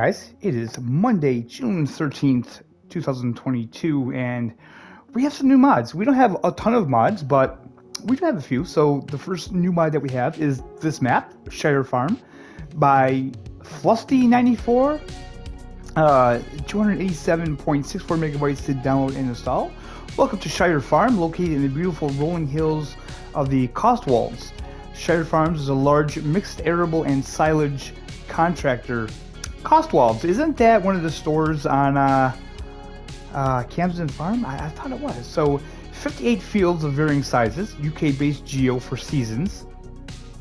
guys, it is Monday, June 13th, 2022, and we have some new mods. We don't have a ton of mods, but we do have a few. So the first new mod that we have is this map, Shire Farm, by Flusty94, 287.64 megabytes to download and install. Welcome to Shire Farm, located in the beautiful rolling hills of the Cotswolds. Shire Farms is a large mixed arable and silage contractor. Cotswolds, isn't that one of the stores on Camden Farm? I thought it was. So 58 fields of varying sizes, UK-based geo for seasons,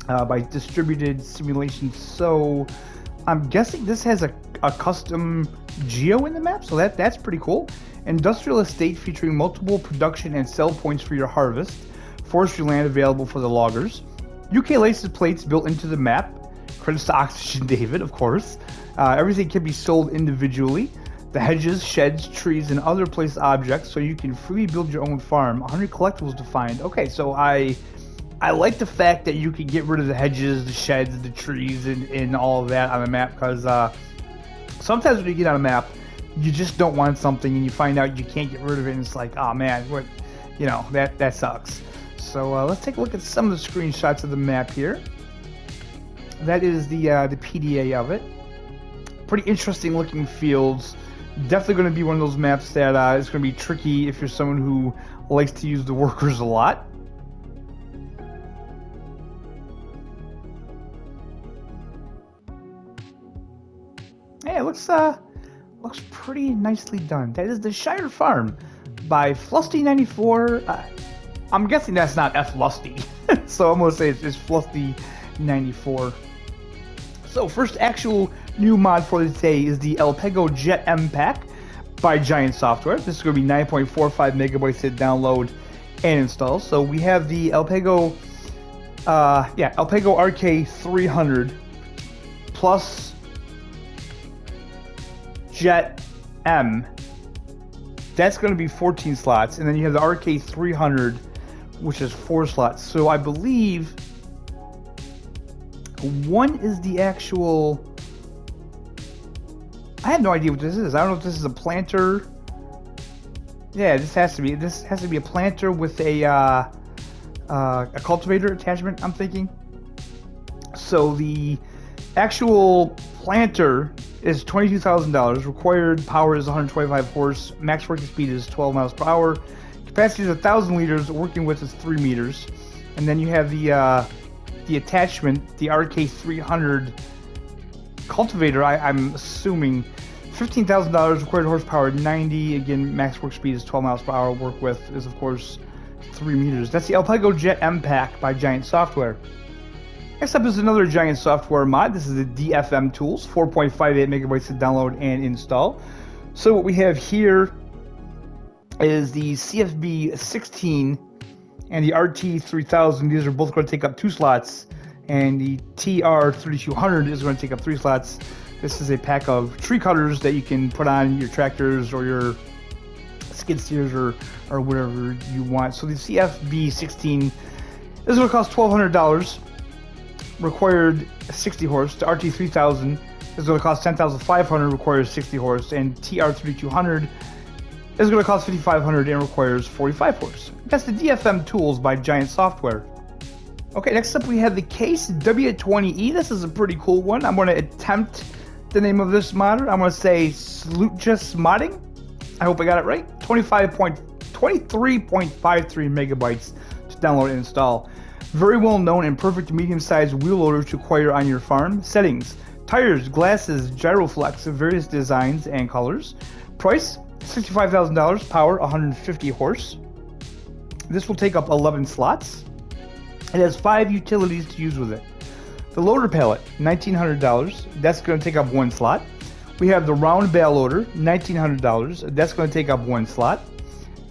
by distributed simulations. So I'm guessing this has a custom geo in the map, so that's pretty cool. Industrial estate featuring multiple production and sell points for your harvest. Forestry land available for the loggers. UK license plates built into the map. Credits to Oxygen David, of course. Everything can be sold individually. The hedges, sheds, trees, and other place objects, so you can freely build your own farm. 100 collectibles to find. Okay, so I like the fact that you can get rid of the hedges, the sheds, the trees, and all of that on the map, because sometimes when you get on a map, you just don't want something, and you find out you can't get rid of it, and it's like, oh man, what, you know, that sucks. So let's take a look at some of the screenshots of the map here. That is the PDA of it. Pretty interesting looking fields. Definitely going to be one of those maps that is going to be tricky if you're someone who likes to use the workers a lot. Hey, it looks pretty nicely done. That is the Shire Farm by Flusty94. I'm guessing that's not F Lusty, so I'm going to say it's Flusty94. So first actual new mod for today is the ElPego Jet M Pack by Giant Software. This is going to be 9.45 megabytes to download and install. So we have the ElPego, ElPego RK300 plus Jet M. That's going to be 14 slots, and then you have the RK300, which is 4 slots. So I believe one is the actual... I have no idea what this is. I don't know if this is a planter. Yeah, this has to be a planter with a cultivator attachment, I'm thinking. So the actual planter is $22,000. Required power is 125 horse. Max working speed is 12 miles per hour. Capacity is 1,000 liters. Working width is 3 meters. And then you have the attachment, the RK300 cultivator. I'm assuming $15,000. Required horsepower 90. Again, max work speed is 12 miles per hour. Work width is of course 3 meters. That's the ElPego Jet M Pack by Giant Software. Next up is another Giant Software mod. This is the DFM Tools, 4.58 megabytes to download and install. So what we have here is the CFB16 and the RT3000. These are both going to take up 2 slots, and the TR3200 is going to take up 3 slots. This is a pack of tree cutters that you can put on your tractors or your skid steers or whatever you want. So the CFB16 is going to cost $1,200. Required 60 horse. The RT3000 is going to cost $10,500. Requires 60 horse, and TR3200 is going to cost $5,500 and requires 45 horse. That's the DFM Tools by Giant Software. Okay, next up we have the Case W20E. This is a pretty cool one. I'm going to attempt the name of this modder. I'm going to say Slutjus Modding. I hope I got it right. 23.53 megabytes to download and install. Very well known and perfect medium-sized wheel loader to acquire on your farm. Settings: tires, glasses, gyroflex of various designs and colors. Price: $65,000. Power: 150 horse. This will take up 11 slots. It has 5 utilities to use with it. The loader pallet, $1,900. That's going to take up 1 slot. We have the round bale loader, $1,900. That's going to take up 1 slot.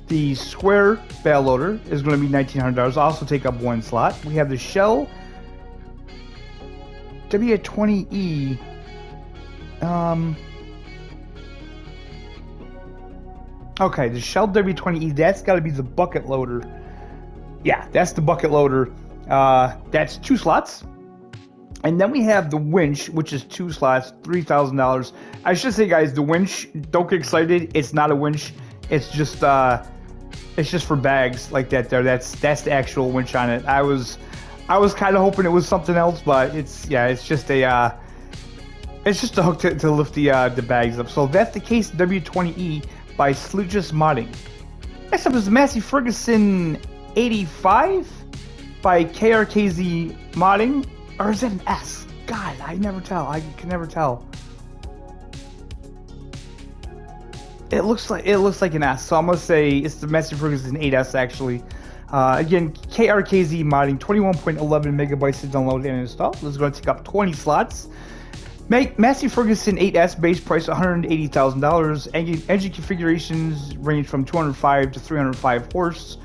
The square bale loader is going to be $1,900. Also take up 1 slot. We have the Shell W20E. Okay, the Shell W20E, that's got to be the bucket loader. Yeah, that's the bucket loader. That's 2 slots. And then we have the winch, which is 2 slots, $3,000. I should say, guys, the winch, don't get excited. It's not a winch. It's just for bags like that there. That's the actual winch on it. I was kind of hoping it was something else, but it's just a hook to lift the bags up. So that's the Case W20E by Slugus Modding. Next up is the Massey Ferguson 85 by KRKZ Modding. Or is it an S? God, I can never tell. It looks like an S, so I'm gonna say it's the Massey Ferguson 8S actually. Again, KRKZ Modding, 21.11 megabytes to download and install. This is going to take up 20 slots. Massey Ferguson 8S base price $180,000. Engine configurations range from 205 to 305 horse.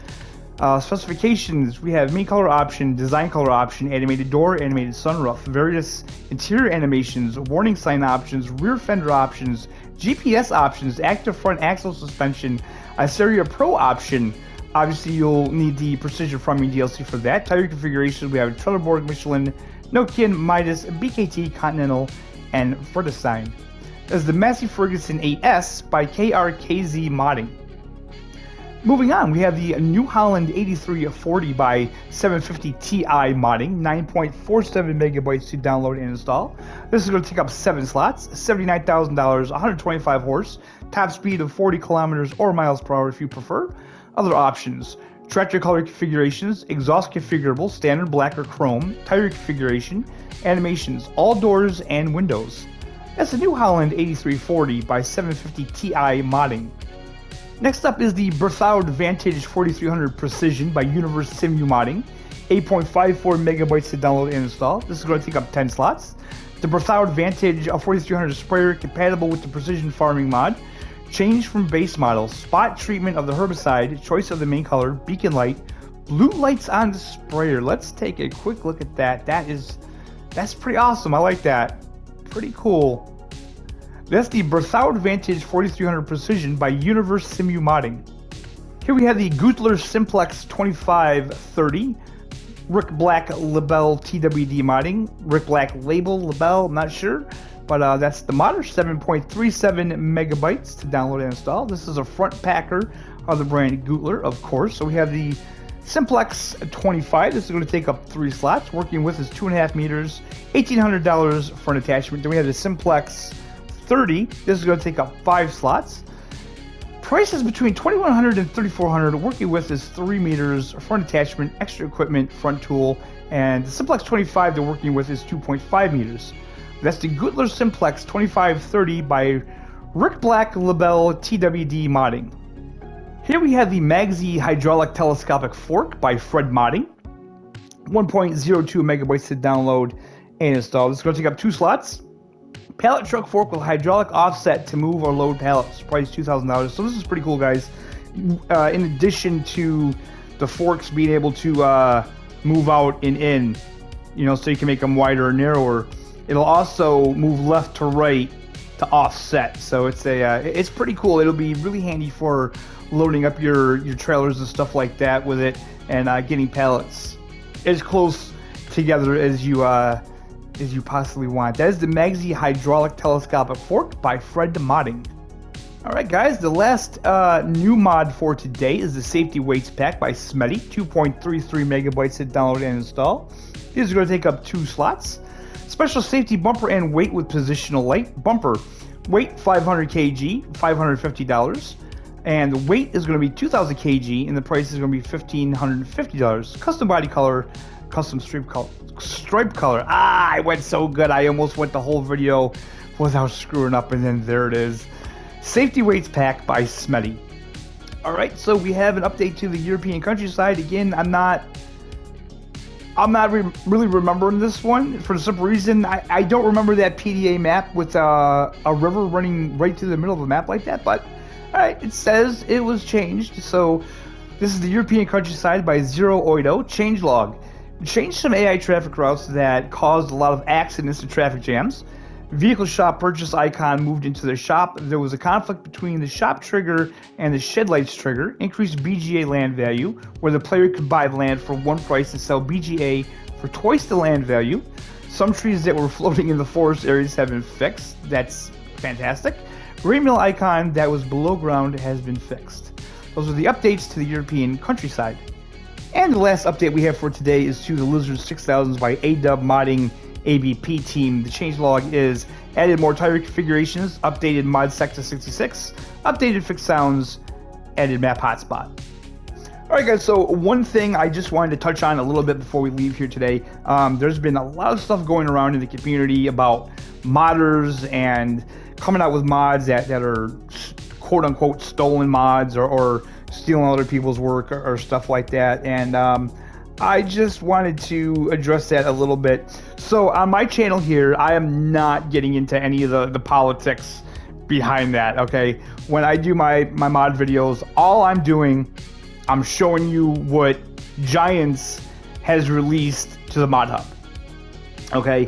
Specifications, we have main color option, design color option, animated door, animated sunroof, various interior animations, warning sign options, rear fender options, GPS options, active front axle suspension, Iseria Pro option. Obviously, you'll need the Precision Farming DLC for that. Tire configurations, we have Trelleborg, Michelin, Nokian, Midas, BKT, Continental, and Vredestein. This is the Massey Ferguson 8S by KRKZ Modding. Moving on, we have the New Holland 8340 by 750 Ti Modding, 9.47 megabytes to download and install. This is going to take up 7 slots, $79,000, 125 horse, top speed of 40 kilometers or miles per hour if you prefer. Other options: tractor color configurations, exhaust configurable, standard black or chrome, tire configuration, animations, all doors and windows. That's the New Holland 8340 by 750 Ti Modding. Next up is the Berthoud Vantage 4300 Precision by Universe Simu Modding, 8.54 megabytes to download and install. This is going to take up 10 slots. The Berthoud Vantage 4300 sprayer compatible with the Precision Farming mod. Change from base model, spot treatment of the herbicide, choice of the main color, beacon light, blue lights on the sprayer. Let's take a quick look at that. That's pretty awesome. I like that. Pretty cool. That's the Berthoud Vantage 4300 Precision by Universe Simu Modding. Here we have the Gutler Simplex 2530, Rick Black Label TWD Modding, Rick Black Label Label, I'm not sure, but that's the modder, 7.37 megabytes to download and install. This is a front packer of the brand Gutler, of course. So we have the Simplex 25. This is going to take up 3 slots. Working with is 2.5 meters, $1,800 for an attachment. Then we have the Simplex 30. This is going to take up 5 slots. Price is between $2,100 and $3,400. Working with is 3 meters, front attachment, extra equipment, front tool, and the Simplex 25 they're working with is 2.5 meters. That's the Gutler Simplex 2530 by Rick Black Label TWD Modding. Here we have the Maxi Hydraulic Telescopic Fork by Fred Modding, 1.02 megabytes to download and install. This is going to take up 2 slots. Pallet truck fork with hydraulic offset to move or load pallets. Price $2,000. So this is pretty cool, guys. In addition to the forks being able to move out and in, so you can make them wider or narrower, it'll also move left to right to offset. So it's pretty cool. It'll be really handy for loading up your trailers and stuff like that with it, and getting pallets as close together as you possibly want. That is the Maxi Hydraulic Telescopic Fork by Fred Modding. Alright guys, the last new mod for today is the Safety Weights Pack by Smetty, 2.33 megabytes to download and install. These are going to take up 2 slots. Special safety bumper and weight with positional light. Bumper, weight 500 kg, $550. And the weight is going to be 2,000 kg, and the price is going to be $1,550. Custom body color, custom stripe color. I went so good. I almost went the whole video without screwing up, and then there it is. Safety Weights Pack by Smetty. Alright, so we have an update to the European countryside. Again, I'm not really remembering this one for the simple reason I don't remember that PDA map with a river running right through the middle of the map like that, but alright, it says it was changed. So this is the European countryside by Zero Oido. Changelog. Changed some AI traffic routes that caused a lot of accidents and traffic jams. Vehicle shop purchase icon moved into the shop. There was a conflict between the shop trigger and the shed lights trigger. Increased BGA land value, where the player could buy the land for 1 price and sell BGA for twice the land value. Some trees that were floating in the forest areas have been fixed. That's fantastic. Windmill icon that was below ground has been fixed. Those are the updates to the European countryside. And the last update we have for today is to the Lizard 6000s by ADub Modding ABP team. The changelog is added more tire configurations, updated mod sec to 66, updated fixed sounds, added map hotspot. Alright guys, so one thing I just wanted to touch on a little bit before we leave here today. There's been a lot of stuff going around in the community about modders and coming out with mods that are quote-unquote stolen mods or stealing other people's work or stuff like that. And I just wanted to address that a little bit. So on my channel here, I am not getting into any of the politics behind that, okay? When I do my mod videos, all I'm doing, I'm showing you what Giants has released to the mod hub, okay?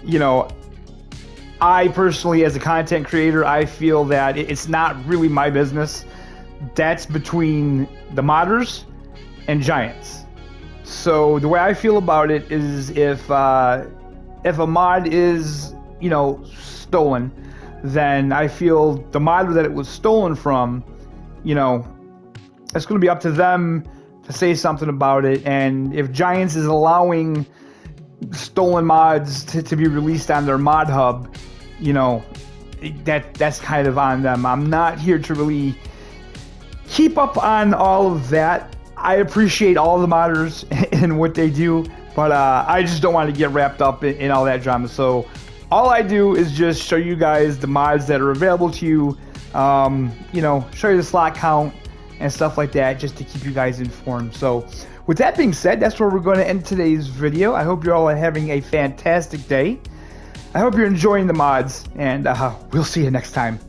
You know, I personally, as a content creator, I feel that it's not really my business. That's between the modders and Giants. So the way I feel about it is if a mod is, you know, stolen, then I feel the modder that it was stolen from, you know, it's going to be up to them to say something about it. And if Giants is allowing stolen mods to be released on their mod hub, you know, that's kind of on them. I'm not here to really keep up on all of that. I appreciate all the modders and what they do, but I just don't want to get wrapped up in all that drama. So all I do is just show you guys the mods that are available to you, you know, show you the slot count and stuff like that, just to keep you guys informed. So with that being said, that's where we're going to end today's video. I hope you're all having a fantastic day. I hope you're enjoying the mods, and we'll see you next time.